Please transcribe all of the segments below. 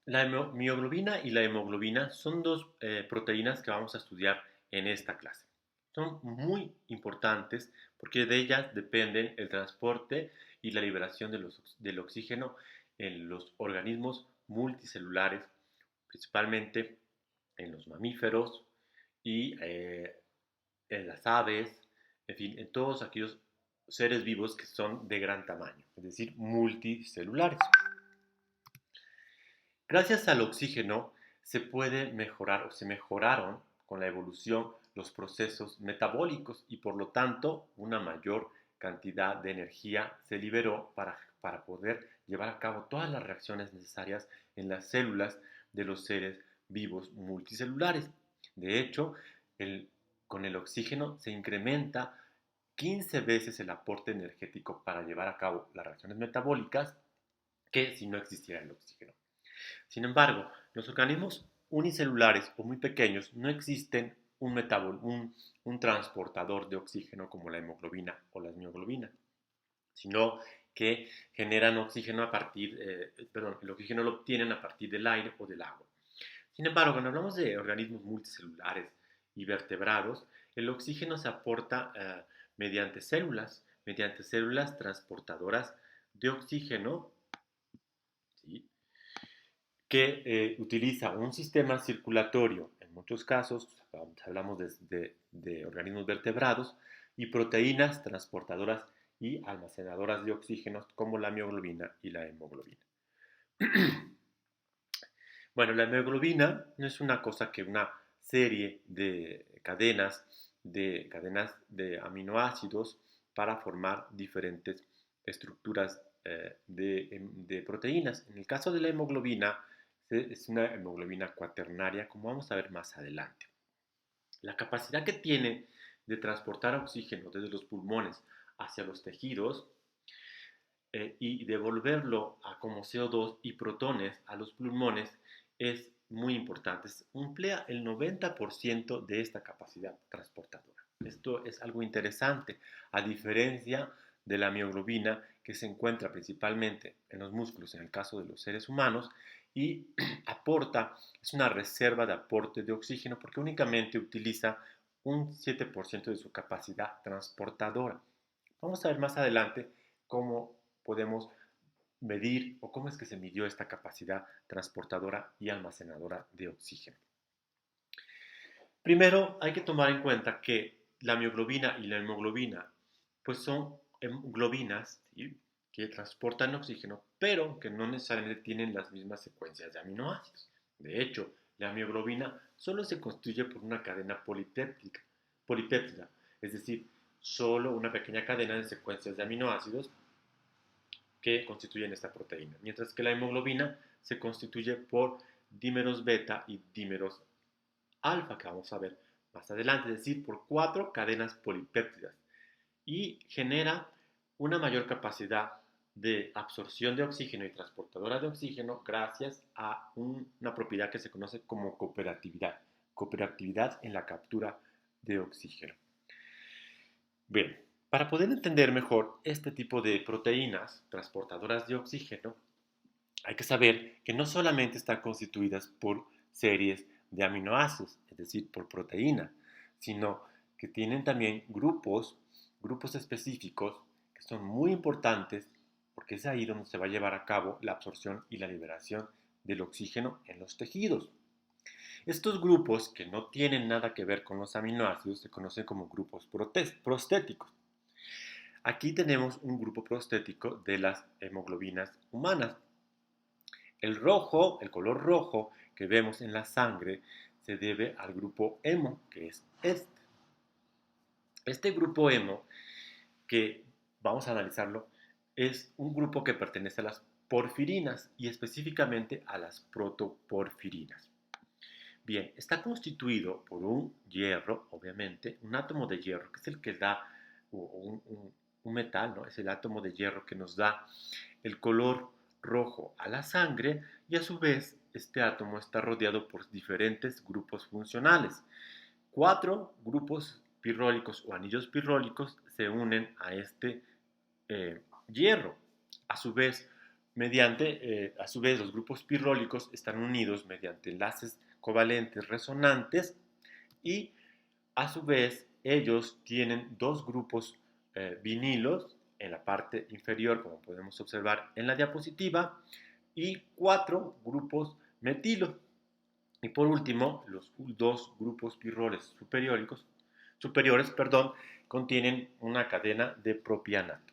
La mioglobina y la hemoglobina son dos proteínas que vamos a estudiar en esta clase. Son muy importantes porque de ellas dependen el transporte y la liberación del oxígeno en los organismos multicelulares, principalmente en los mamíferos y en las aves, en fin, en todos aquellos seres vivos que son de gran tamaño, es decir, multicelulares. Gracias al oxígeno se puede mejorar o se mejoraron con la evolución los procesos metabólicos y por lo tanto una mayor cantidad de energía se liberó para poder llevar a cabo todas las reacciones necesarias en las células de los seres vivos multicelulares. De hecho, con el oxígeno se incrementa 15 veces el aporte energético para llevar a cabo las reacciones metabólicas que si no existiera el oxígeno. Sin embargo, los organismos unicelulares o muy pequeños no existen un transportador de oxígeno como la hemoglobina o la mioglobina, sino que generan oxígeno el oxígeno lo obtienen a partir del aire o del agua. Sin embargo, cuando hablamos de organismos multicelulares y vertebrados, el oxígeno se aporta mediante células transportadoras de oxígeno, ¿sí? Que utiliza un sistema circulatorio, en muchos casos, hablamos de organismos vertebrados, y proteínas transportadoras y almacenadoras de oxígenos como la mioglobina y la hemoglobina. Bueno, la hemoglobina no es una cosa que una serie de cadenas de aminoácidos para formar diferentes estructuras de proteínas. En el caso de la hemoglobina, es una hemoglobina cuaternaria, como vamos a ver más adelante. La capacidad que tiene de transportar oxígeno desde los pulmones hacia los tejidos y devolverlo como CO2 y protones a los pulmones es muy importante. Emplea el 90% de esta capacidad transportadora. Esto es algo interesante, a diferencia de la mioglobina que se encuentra principalmente en los músculos en el caso de los seres humanos y es una reserva de aporte de oxígeno porque únicamente utiliza un 7% de su capacidad transportadora. Vamos a ver más adelante cómo podemos medir o cómo es que se midió esta capacidad transportadora y almacenadora de oxígeno. Primero, hay que tomar en cuenta que la mioglobina y la hemoglobina pues son globinas, ¿sí?, que transportan oxígeno, pero que no necesariamente tienen las mismas secuencias de aminoácidos. De hecho, la mioglobina solo se constituye por una cadena polipéptida, es decir, solo una pequeña cadena de secuencias de aminoácidos que constituyen esta proteína, mientras que la hemoglobina se constituye por dímeros beta y dímeros alfa, que vamos a ver más adelante, es decir, por 4 cadenas polipéptidas, y genera una mayor capacidad de absorción de oxígeno y transportadora de oxígeno gracias a una propiedad que se conoce como cooperatividad en la captura de oxígeno. Bien, para poder entender mejor este tipo de proteínas transportadoras de oxígeno, hay que saber que no solamente están constituidas por series de aminoácidos, es decir, por proteínas, sino que tienen también grupos específicos que son muy importantes porque es ahí donde se va a llevar a cabo la absorción y la liberación del oxígeno en los tejidos. Estos grupos, que no tienen nada que ver con los aminoácidos, se conocen como grupos prostéticos. Aquí tenemos un grupo prostético de las hemoglobinas humanas. El color rojo que vemos en la sangre, se debe al grupo hemo, que es este. Este grupo hemo, que vamos a analizarlo, es un grupo que pertenece a las porfirinas y específicamente a las protoporfirinas. Bien, está constituido por un hierro, obviamente, un átomo de hierro, que es el que da un metal, ¿no? Es el átomo de hierro que nos da el color rojo a la sangre y a su vez este átomo está rodeado por diferentes grupos funcionales. 4 grupos pirrólicos o anillos pirrólicos se unen a este hierro. A su vez, a su vez, los grupos pirrólicos están unidos mediante enlaces covalentes resonantes y a su vez ellos tienen dos grupos vinilos en la parte inferior, como podemos observar en la diapositiva, y cuatro grupos metilo. Y por último, los dos grupos pirroles superiores, contienen una cadena de propionato.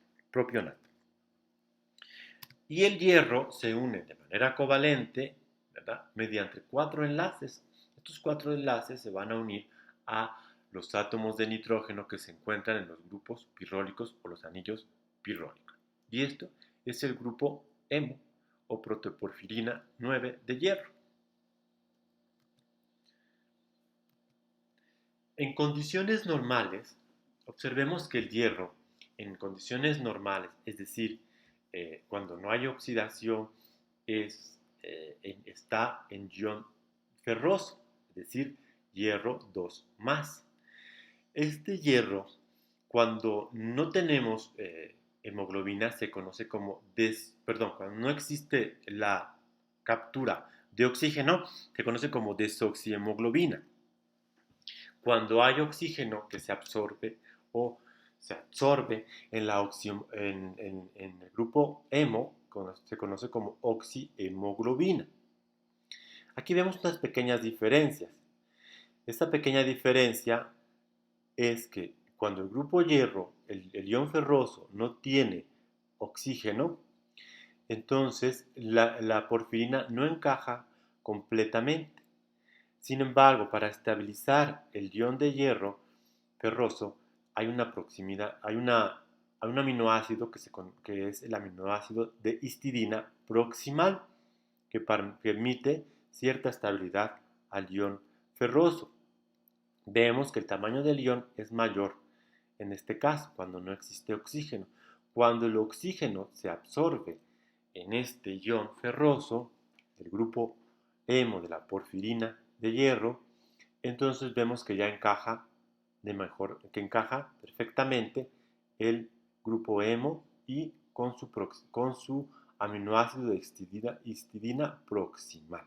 Y el hierro se une de manera covalente, ¿verdad?, mediante cuatro enlaces. Estos cuatro enlaces se van a unir a los átomos de nitrógeno que se encuentran en los grupos pirrólicos o los anillos pirrólicos. Y esto es el grupo hemo o protoporfirina 9 de hierro. En condiciones normales, observemos que el hierro, en condiciones normales, es decir, cuando no hay oxidación, está en ion ferroso, es decir, hierro 2 más. Este hierro, cuando no tenemos hemoglobina, se conoce como, cuando no existe la captura de oxígeno, se conoce como desoxihemoglobina. Cuando hay oxígeno que se absorbe o se absorbe en el grupo hemo, se conoce como oxihemoglobina. Aquí vemos unas pequeñas diferencias. Esta pequeña diferencia es que cuando el grupo hierro, el ion ferroso, no tiene oxígeno, entonces la porfirina no encaja completamente. Sin embargo, para estabilizar el ion de hierro ferroso, hay una proximidad, hay un aminoácido que es el aminoácido de histidina proximal, que permite cierta estabilidad al ion ferroso. Vemos que el tamaño del ion es mayor en este caso, cuando no existe oxígeno. Cuando el oxígeno se absorbe en este ion ferroso, el grupo hemo de la porfirina de hierro, entonces vemos que ya encaja perfectamente el grupo hemo y con su aminoácido de histidina proximal.